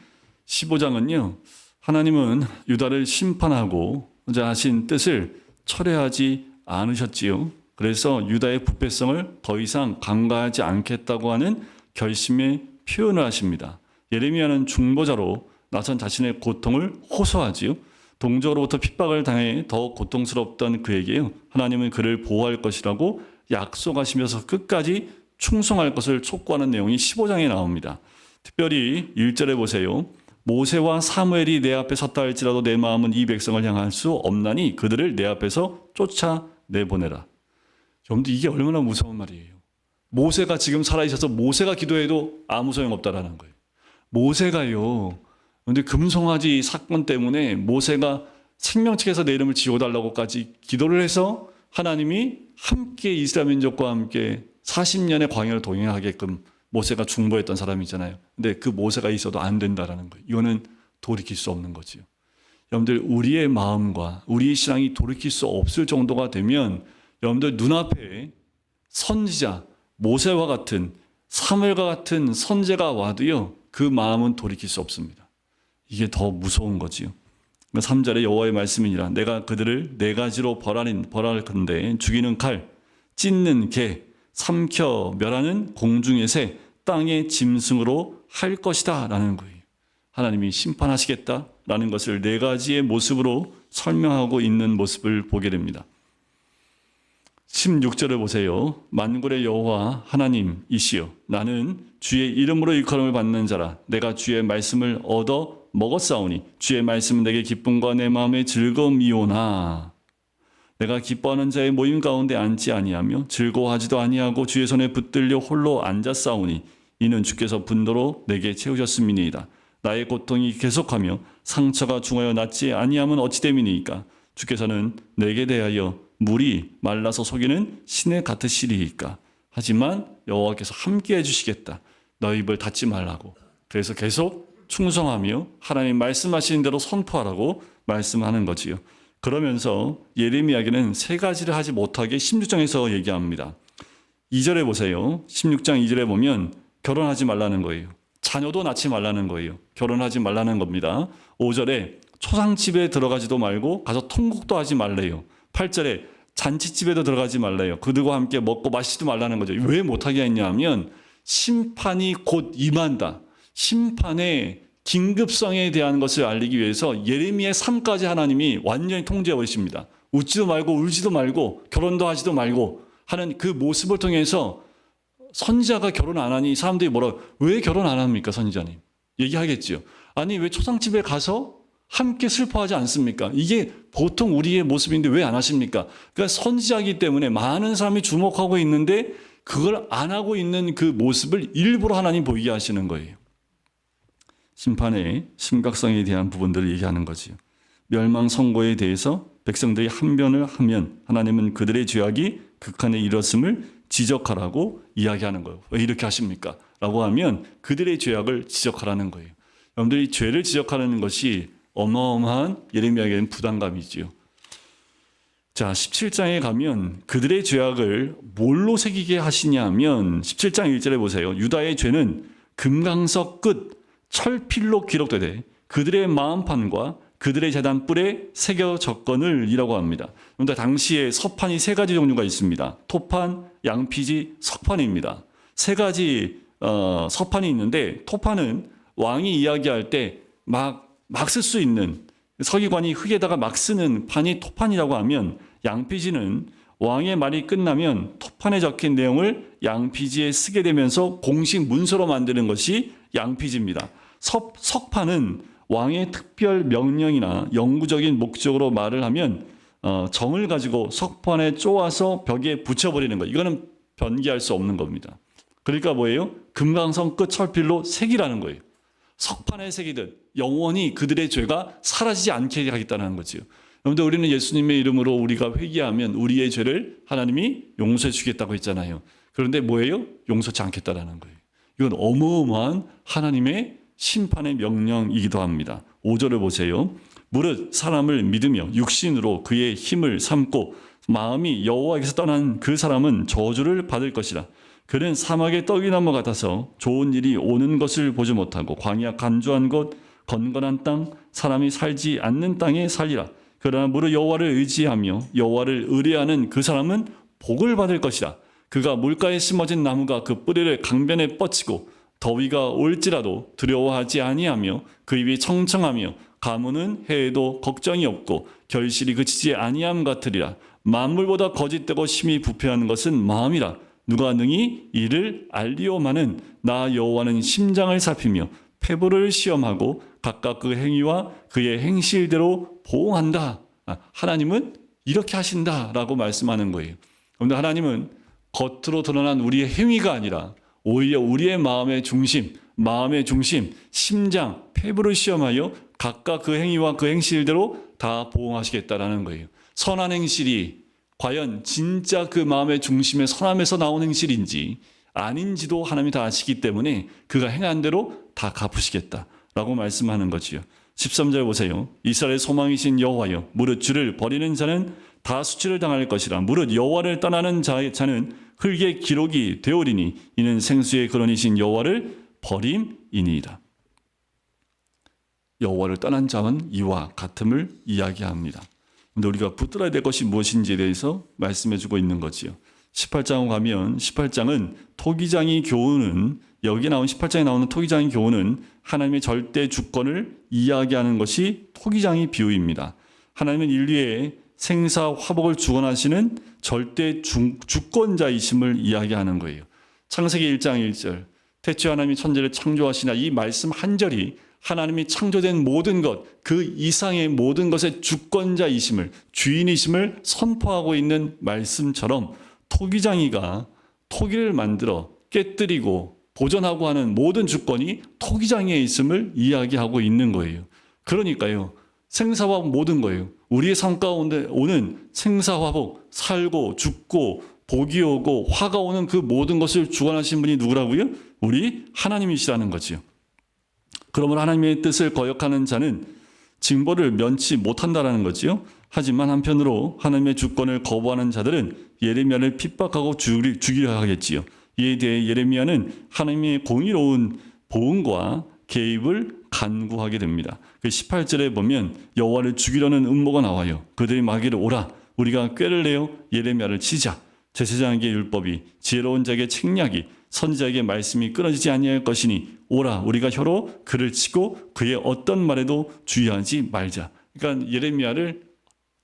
15장은요. 하나님은 유다를 심판하고자 하신 뜻을 철회하지 않으셨지요. 그래서 유다의 부패성을 더 이상 간과하지 않겠다고 하는 결심의 표현을 하십니다. 예레미야는 중보자로 나선 자신의 고통을 호소하지요. 동족으로부터 핍박을 당해 더 고통스럽던 그에게 하나님은 그를 보호할 것이라고 약속하시면서 끝까지 충성할 것을 촉구하는 내용이 15장에 나옵니다. 특별히 1절에 보세요. 모세와 사무엘이 내 앞에 섰다 할지라도 내 마음은 이 백성을 향할 수 없나니 그들을 내 앞에서 쫓아내보내라. 여러분들 이게 얼마나 무서운 말이에요. 모세가 지금 살아있어서 모세가 기도해도 아무 소용없다라는 거예요. 모세가요. 그런데 금송아지 사건 때문에 모세가 생명책에서 내 이름을 지워달라고까지 기도를 해서 하나님이 함께 이스라엘 민족과 함께 40년의 광야를 동행하게끔 모세가 중보했던 사람이잖아요. 근데 그 모세가 있어도 안 된다라는 거예요. 이거는 돌이킬 수 없는 거지요. 여러분들 우리의 마음과 우리의 신앙이 돌이킬 수 없을 정도가 되면 여러분들 눈앞에 선지자 모세와 같은 사무엘과 같은 선제가 와도요 그 마음은 돌이킬 수 없습니다. 이게 더 무서운 거지요. 3절에 여호와의 말씀이니라 내가 그들을 네 가지로 벌할 건데 죽이는 칼, 찢는 개, 삼켜 멸하는 공중의 새, 땅의 짐승으로 할 것이다 라는 거예요. 하나님이 심판하시겠다라는 것을 네 가지의 모습으로 설명하고 있는 모습을 보게 됩니다. 16절을 보세요. 만군의 여호와 하나님이시여 나는 주의 이름으로 일컬음을 받는 자라. 내가 주의 말씀을 얻어 먹었사오니 주의 말씀은 내게 기쁨과 내 마음의 즐거움이오나 내가 기뻐하는 자의 모임 가운데 앉지 아니하며 즐거워하지도 아니하고 주의 손에 붙들려 홀로 앉았사오니 이는 주께서 분노로 내게 채우셨음이니이다. 나의 고통이 계속하며 상처가 중하여 낫지 아니하면 어찌 됨이니이까 주께서는 내게 대하여 물이 말라서 속이는 시내 같으시리이까. 하지만 여호와께서 함께 해주시겠다. 너희 입을 닫지 말라고. 그래서 계속 충성하며 하나님 말씀하시는 대로 선포하라고 말씀하는 거지요. 그러면서 예레미야에게는 세 가지를 하지 못하게 16장에서 얘기합니다. 2절에 보세요. 16장 2절에 보면 결혼하지 말라는 거예요. 자녀도 낳지 말라는 거예요. 결혼하지 말라는 겁니다. 5절에 초상집에 들어가지도 말고 가서 통곡도 하지 말래요. 8절에 잔치집에도 들어가지 말래요. 그들과 함께 먹고 마시지도 말라는 거죠. 왜 못하게 했냐면 심판이 곧 임한다. 심판의 긴급성에 대한 것을 알리기 위해서 예레미야의 삶까지 하나님이 완전히 통제해 버리십니다. 웃지도 말고 울지도 말고 결혼도 하지도 말고 하는 그 모습을 통해서 선지자가 결혼 안 하니 사람들이 뭐라고 왜 결혼 안 합니까 선지자님? 얘기하겠죠. 아니 왜 초상집에 가서 함께 슬퍼하지 않습니까? 이게 보통 우리의 모습인데 왜 안 하십니까? 그러니까 선지자이기 때문에 많은 사람이 주목하고 있는데 그걸 안 하고 있는 그 모습을 일부러 하나님 보이게 하시는 거예요. 심판의 심각성에 대한 부분들을 얘기하는 거지요. 멸망 선고에 대해서 백성들이 항변을 하면 하나님은 그들의 죄악이 극한에 이르렀음을 지적하라고 이야기하는 거예요. 왜 이렇게 하십니까? 라고 하면 그들의 죄악을 지적하라는 거예요. 여러분들이 죄를 지적하는 것이 어마어마한 예레미야에게는 부담감이지요. 자, 17장에 가면 그들의 죄악을 뭘로 새기게 하시냐 하면 17장 1절에 보세요. 유다의 죄는 금강석 끝 철필로 기록되되 그들의 마음판과 그들의 재단 뿔에 새겨졌거늘 이라고 합니다. 그런데 당시에 서판이 세 가지 종류가 있습니다. 토판, 양피지, 석판입니다. 세 가지 서판이 있는데 토판은 왕이 이야기할 때 막 쓸 수 있는 서기관이 흙에다가 막 쓰는 판이 토판이라고 하면 양피지는 왕의 말이 끝나면 토판에 적힌 내용을 양피지에 쓰게 되면서 공식 문서로 만드는 것이 양피지입니다. 석판은 왕의 특별 명령이나 영구적인 목적으로 말을 하면 정을 가지고 석판에 쪼아서 벽에 붙여버리는 거. 이거는 변기할 수 없는 겁니다. 그러니까 뭐예요? 금강석 끝 철필로 새기라는 거예요. 석판에 새기듯 영원히 그들의 죄가 사라지지 않게 하겠다는 거지요. 그런데 우리는 예수님의 이름으로 우리가 회개하면 우리의 죄를 하나님이 용서해 주겠다고 했잖아요. 그런데 뭐예요? 용서치 않겠다라는 거예요. 이건 어마어마한 하나님의 심판의 명령이기도 합니다. 5절을 보세요. 무릇 사람을 믿으며 육신으로 그의 힘을 삼고 마음이 여호와에게서 떠난 그 사람은 저주를 받을 것이라. 그는 사막의 떡이나무 같아서 좋은 일이 오는 것을 보지 못하고 광야 간주한 곳 건건한 땅 사람이 살지 않는 땅에 살리라. 그러나 무릇 여호와를 의지하며 여호와를 의뢰하는 그 사람은 복을 받을 것이라. 그가 물가에 심어진 나무가 그 뿌리를 강변에 뻗치고 더위가 올지라도 두려워하지 아니하며 그 입이 청청하며 가무는 해에도 걱정이 없고 결실이 그치지 아니함 같으리라. 만물보다 거짓되고 심히 부패하는 것은 마음이라. 누가 능히 이를 알리오마는 나 여호와는 심장을 살피며 폐부를 시험하고 각각 그 행위와 그의 행실대로 보응한다. 하나님은 이렇게 하신다라고 말씀하는 거예요. 그런데 하나님은 겉으로 드러난 우리의 행위가 아니라 오히려 우리의 마음의 중심, 심장, 폐부를 시험하여 각각 그 행위와 그 행실대로 다 보응하시겠다라는 거예요. 선한 행실이 과연 진짜 그 마음의 중심의 선함에서 나온 행실인지 아닌지도 하나님이 다 아시기 때문에 그가 행한 대로 다 갚으시겠다라고 말씀하는 거지요. 13절 보세요. 이스라엘의 소망이신 여호와여, 무릇 주를 버리는 자는 다 수치를 당할 것이라. 무릇 여호와를 떠나는 자는 흙의 기록이 되오리니 이는 생수의 근원이신 여호와를 버림이니이다. 여호와를 떠난 자는 이와 같음을 이야기합니다. 그런데 우리가 붙들어야 될 것이 무엇인지에 대해서 말씀해주고 있는 거지요. 18장으로 가면 18장은 토기장이 교훈은 여기 나온 18장에 나오는 토기장의 교훈은 하나님의 절대 주권을 이야기하는 것이 토기장의 비유입니다. 하나님은 인류의 생사 화복을 주관하시는 절대 주권자이심을 이야기하는 거예요. 창세기 1장 1절 태초에 하나님이 천지를 창조하시나 이 말씀 한 절이 하나님이 창조된 모든 것, 그 이상의 모든 것의 주권자이심을, 주인이심을 선포하고 있는 말씀처럼 토기장이가 토기를 만들어 깨뜨리고 보존하고 하는 모든 주권이 토기장에 있음을 이야기하고 있는 거예요. 그러니까요, 생사화복 모든 거예요. 우리의 삶 가운데 오는 생사화복, 살고 죽고 복이 오고 화가 오는 그 모든 것을 주관하신 분이 누구라고요? 우리 하나님이시라는 거지요. 그러므로 하나님의 뜻을 거역하는 자는 징벌을 면치 못한다라는 거지요. 하지만 한편으로 하나님의 주권을 거부하는 자들은 예레미야를 핍박하고 죽이려 하겠지요. 이에 대해 예레미야는 하나님의 공의로운 보응과 개입을 간구하게 됩니다. 그 18절에 보면 여호와를 죽이려는 음모가 나와요. 그들이 마귀를 오라 우리가 꾀를 내어 예레미야를 치자. 제사장에게 율법이 지혜로운 자에게 책략이 선지자에게 말씀이 끊어지지 아니할 것이니 오라 우리가 혀로 그를 치고 그의 어떤 말에도 주의하지 말자. 그러니까 예레미야를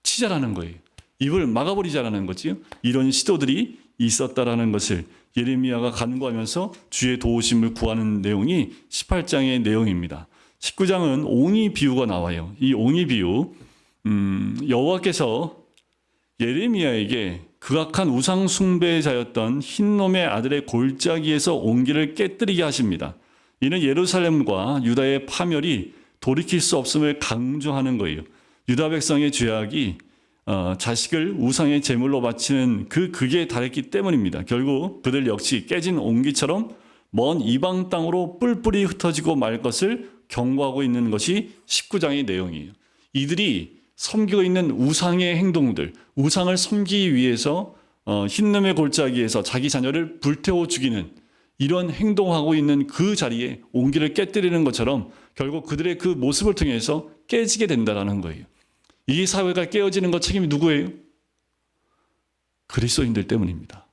치자라는 거예요. 입을 막아버리자라는 거지요. 이런 시도들이 있었다라는 것을 예레미야가 간구하면서 주의 도우심을 구하는 내용이 18장의 내용입니다. 19장은 옹이 비유가 나와요. 이 옹이 비유, 여호와께서 예레미야에게 극악한 우상 숭배자였던 흰놈의 아들의 골짜기에서 옹기를 깨뜨리게 하십니다. 이는 예루살렘과 유다의 파멸이 돌이킬 수 없음을 강조하는 거예요. 유다 백성의 죄악이 자식을 우상의 제물로 바치는 그 극에 달했기 때문입니다. 결국 그들 역시 깨진 옹기처럼 먼 이방 땅으로 뿔뿔이 흩어지고 말 것을 경고하고 있는 것이 19장의 내용이에요. 이들이 섬기고 있는 우상의 행동들, 우상을 섬기기 위해서 흰놈의 골짜기에서 자기 자녀를 불태워 죽이는 이런 행동하고 있는 그 자리에 옹기를 깨뜨리는 것처럼 결국 그들의 그 모습을 통해서 깨지게 된다는 거예요. 이 사회가 깨어지는 것 책임이 누구예요? 그리스도인들 때문입니다.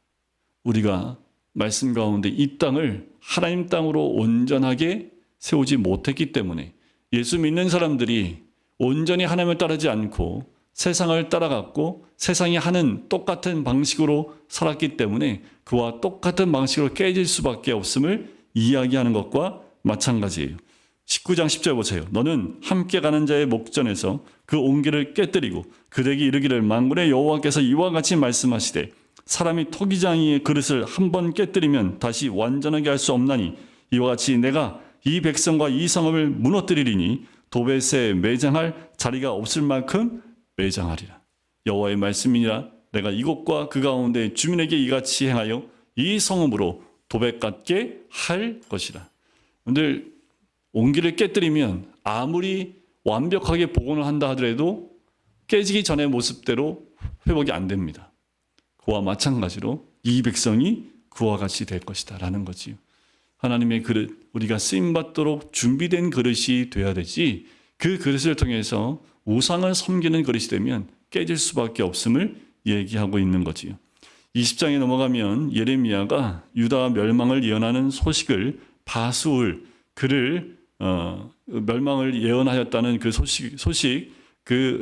우리가 말씀 가운데 이 땅을 하나님 땅으로 온전하게 세우지 못했기 때문에 예수 믿는 사람들이 온전히 하나님을 따르지 않고 세상을 따라갔고 세상이 하는 똑같은 방식으로 살았기 때문에 그와 똑같은 방식으로 깨질 수밖에 없음을 이야기하는 것과 마찬가지예요. 19장 10절 보세요. 너는 함께 가는 자의 목전에서 그 옹기를 깨뜨리고 그들에게 이르기를 만군의 여호와께서 이와 같이 말씀하시되 사람이 토기장이의 그릇을 한 번 깨뜨리면 다시 완전하게 할 수 없나니 이와 같이 내가 이 백성과 이 성읍을 무너뜨리리니 도벳에 매장할 자리가 없을 만큼 매장하리라. 여호와의 말씀이니라. 내가 이곳과 그 가운데 주민에게 이같이 행하여 이 성읍으로 도벳 같게 할 것이라. 오늘 옹기를 깨뜨리면 아무리 완벽하게 복원을 한다 하더라도 깨지기 전의 모습대로 회복이 안 됩니다. 그와 마찬가지로 이 백성이 그와 같이 될 것이다 라는 거지요. 하나님의 그릇, 우리가 쓰임받도록 준비된 그릇이 돼야 되지 그 그릇을 통해서 우상을 섬기는 그릇이 되면 깨질 수밖에 없음을 얘기하고 있는 거지요. 20장에 넘어가면 예레미야가 유다 멸망을 예언하는 소식을 바수울 그를 멸망을 예언하였다는 그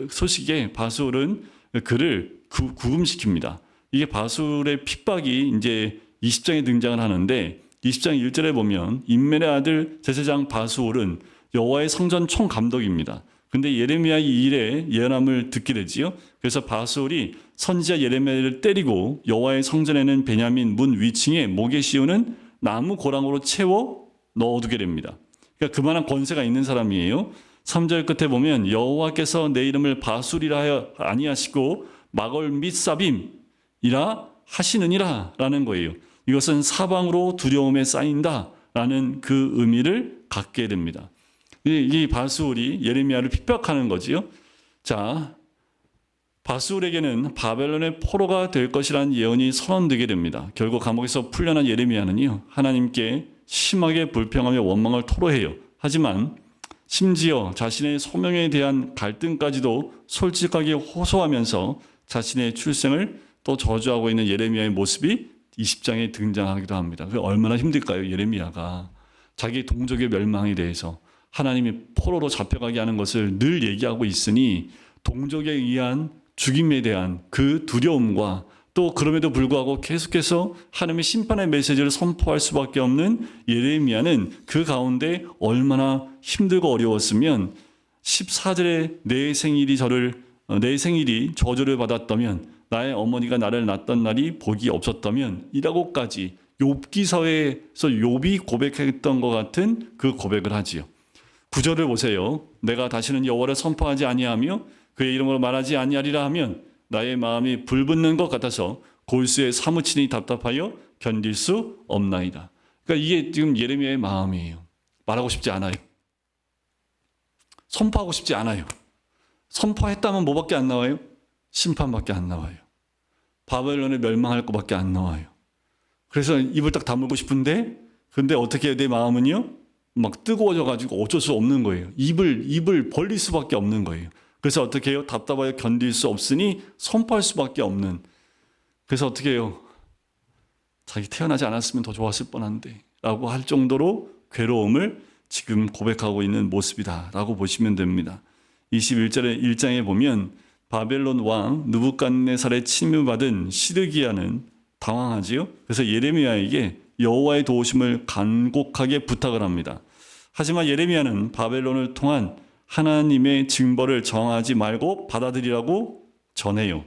소식에 바수울은 그를 구금시킵니다. 이게 바수울의 핍박이 이제 20장에 등장을 하는데 20장 1절에 보면 임멜의 아들 제사장 바수울은 여호와의 성전 총감독입니다. 근데 예레미야 이 일에 예언함을 듣게 되지요. 그래서 바수울이 선지자 예레미야를 때리고 여호와의 성전에는 베냐민 문 위층에 목에 씌우는 나무 고랑으로 채워 넣어두게 됩니다. 그러니까 그만한 권세가 있는 사람이에요. 3절 끝에 보면 여호와께서 내 이름을 바술이라 하여 아니하시고 마걸 및 사빔이라 하시느니라 라는 거예요. 이것은 사방으로 두려움에 쌓인다 라는 그 의미를 갖게 됩니다. 이 바술이 예레미야를 핍박하는 거지요. 자, 바술에게는 바벨론의 포로가 될 것이라는 예언이 선언되게 됩니다. 결국 감옥에서 풀려난 예레미야는요, 하나님께 심하게 불평하며 원망을 토로해요. 하지만 심지어 자신의 소명에 대한 갈등까지도 솔직하게 호소하면서 자신의 출생을 또 저주하고 있는 예레미야의 모습이 20장에 등장하기도 합니다. 그게 얼마나 힘들까요? 예레미야가 자기 동족의 멸망에 대해서 하나님이 포로로 잡혀가게 하는 것을 늘 얘기하고 있으니 동족에 의한 죽임에 대한 그 두려움과 또 그럼에도 불구하고 계속해서 하나님의 심판의 메시지를 선포할 수밖에 없는 예레미야는 그 가운데 얼마나 힘들고 어려웠으면 14절에 내 생일이 저주를 받았다면 나의 어머니가 나를 낳았던 날이 복이 없었다면 이라고까지 욥기서에서 욥이 고백했던 것 같은 그 고백을 하지요. 9절을 보세요. 내가 다시는 여호와를 선포하지 아니하며 그의 이름으로 말하지 아니하리라 하면 나의 마음이 불붙는 것 같아서 골수에 사무치니 답답하여 견딜 수 없나이다. 그러니까 이게 지금 예레미야의 마음이에요. 말하고 싶지 않아요. 선포하고 싶지 않아요. 선포했다면 뭐밖에 안 나와요? 심판밖에 안 나와요. 바벨론에 멸망할 것밖에 안 나와요. 그래서 입을 딱 다물고 싶은데 근데 어떻게 해야 돼? 마음은요? 막 뜨거워져 가지고 어쩔 수 없는 거예요. 입을 벌릴 수밖에 없는 거예요. 그래서 어떻게 해요? 답답하여 견딜 수 없으니 선포할 수밖에 없는. 그래서 어떻게 해요? 자기 태어나지 않았으면 더 좋았을 뻔한데 라고 할 정도로 괴로움을 지금 고백하고 있는 모습이다 라고 보시면 됩니다. 21절에 1장에 보면 바벨론 왕 느부갓네살의 침입받은 시드기야는 당황하지요. 그래서 예레미야에게 여호와의 도우심을 간곡하게 부탁을 합니다. 하지만 예레미야는 바벨론을 통한 하나님의 징벌을 정하지 말고 받아들이라고 전해요.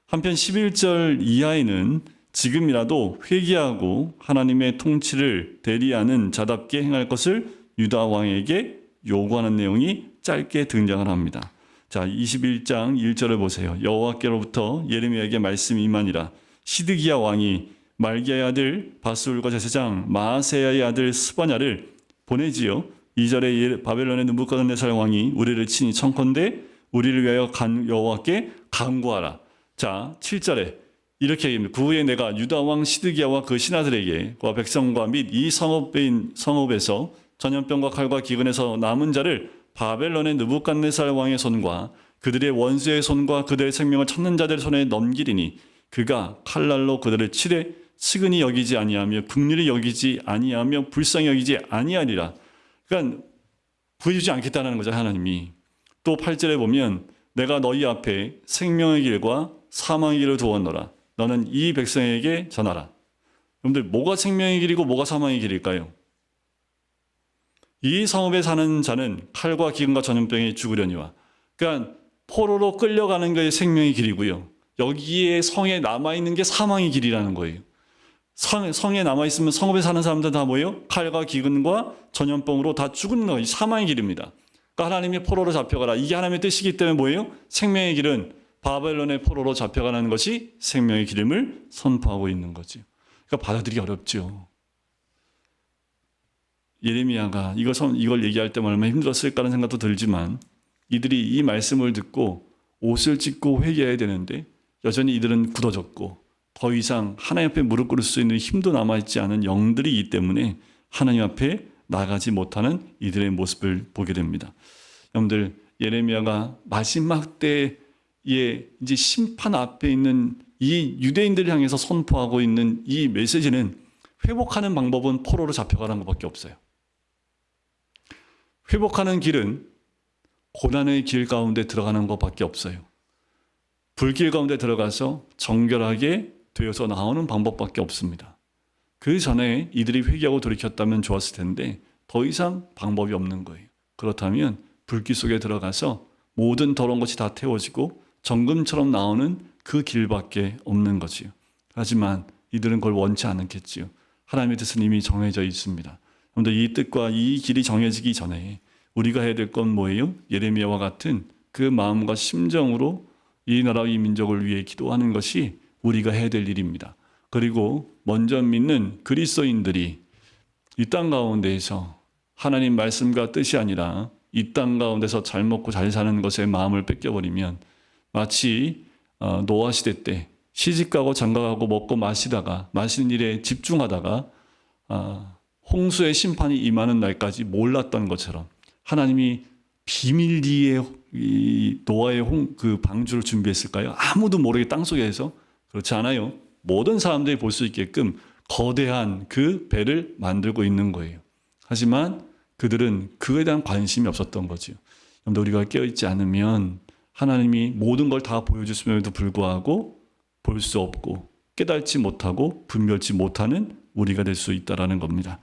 한편 11절 이하에는 지금이라도 회개하고 하나님의 통치를 대리하는 자답게 행할 것을 유다 왕에게 요구하는 내용이 짧게 등장을 합니다. 자, 21장 1절을 보세요. 여호와께로부터 예레미야에게 말씀이 임하니라. 시드기야 왕이 말기야의 아들 바술과 제사장 마아세야의 아들 스바냐를 보내지요. 2절에 바벨론의 느부갓네살 왕이 우리를 친히 청컨대 우리를 위하여 여호와께 간구하라. 자, 7절에 이렇게 얘기합니다. 그 후에 내가 유다 왕 시드기야와 그 신하들에게 그 백성과 및 이 성읍에서 전염병과 칼과 기근에서 남은 자를 바벨론의 느부갓네살 왕의 손과 그들의 원수의 손과 그들의 생명을 찾는 자들의 손에 넘기리니 그가 칼날로 그들을 치되 측은히 여기지 아니하며 긍휼히 여기지 아니하며 불쌍히 여기지 아니하리라. 그러니까 구해주지 않겠다는 거죠, 하나님이. 또 8절에 보면 내가 너희 앞에 생명의 길과 사망의 길을 두었노라. 너는 이 백성에게 전하라. 여러분들 뭐가 생명의 길이고 뭐가 사망의 길일까요? 이 성읍에 사는 자는 칼과 기근과 전염병에 죽으려니와. 그러니까 포로로 끌려가는 게 생명의 길이고요. 여기에 성에 남아있는 게 사망의 길이라는 거예요. 성에 남아있으면 성읍에 사는 사람들 다 뭐예요? 칼과 기근과 전염병으로 다 죽는 거예요. 사망의 길입니다. 그러니까 하나님의 포로로 잡혀가라. 이게 하나님의 뜻이기 때문에 뭐예요? 생명의 길은 바벨론의 포로로 잡혀가는 것이 생명의 길임을 선포하고 있는 거죠. 그러니까 받아들이기 어렵죠. 예레미야가 이걸 얘기할 때 얼마나 힘들었을까라는 생각도 들지만 이들이 이 말씀을 듣고 옷을 찢고 회개해야 되는데 여전히 이들은 굳어졌고 더 이상 하나님 앞에 무릎 꿇을 수 있는 힘도 남아있지 않은 영들이기 때문에 하나님 앞에 나가지 못하는 이들의 모습을 보게 됩니다. 여러분들, 예레미야가 마지막 때에 이제 심판 앞에 있는 이 유대인들을 향해서 선포하고 있는 이 메시지는 회복하는 방법은 포로로 잡혀가는 것밖에 없어요. 회복하는 길은 고난의 길 가운데 들어가는 것밖에 없어요. 불길 가운데 들어가서 정결하게 되어서 나오는 방법밖에 없습니다. 그 전에 이들이 회개하고 돌이켰다면 좋았을 텐데 더 이상 방법이 없는 거예요. 그렇다면 불길 속에 들어가서 모든 더러운 것이 다 태워지고 정금처럼 나오는 그 길밖에 없는 거지요. 하지만 이들은 그걸 원치 않았겠지요. 하나님의 뜻은 이미 정해져 있습니다. 그런데 이 뜻과 이 길이 정해지기 전에 우리가 해야 될 건 뭐예요? 예레미야와 같은 그 마음과 심정으로 이 나라와 이 민족을 위해 기도하는 것이 우리가 해야 될 일입니다. 그리고 먼저 믿는 그리스도인들이 이 땅 가운데에서 하나님 말씀과 뜻이 아니라 이 땅 가운데서 잘 먹고 잘 사는 것에 마음을 뺏겨버리면 마치 노아 시대 때 시집가고 장가가고 먹고 마시다가 마시는 일에 집중하다가 홍수의 심판이 임하는 날까지 몰랐던 것처럼 하나님이 비밀리에 이 노아의 그 방주를 준비했을까요? 아무도 모르게 땅속에서. 그렇지 않아요. 모든 사람들이 볼 수 있게끔 거대한 그 배를 만들고 있는 거예요. 하지만 그들은 그에 대한 관심이 없었던 거죠. 그런데 우리가 깨어있지 않으면 하나님이 모든 걸 다 보여주심에도 불구하고 볼 수 없고 깨닫지 못하고 분별치 못하는 우리가 될 수 있다는 겁니다.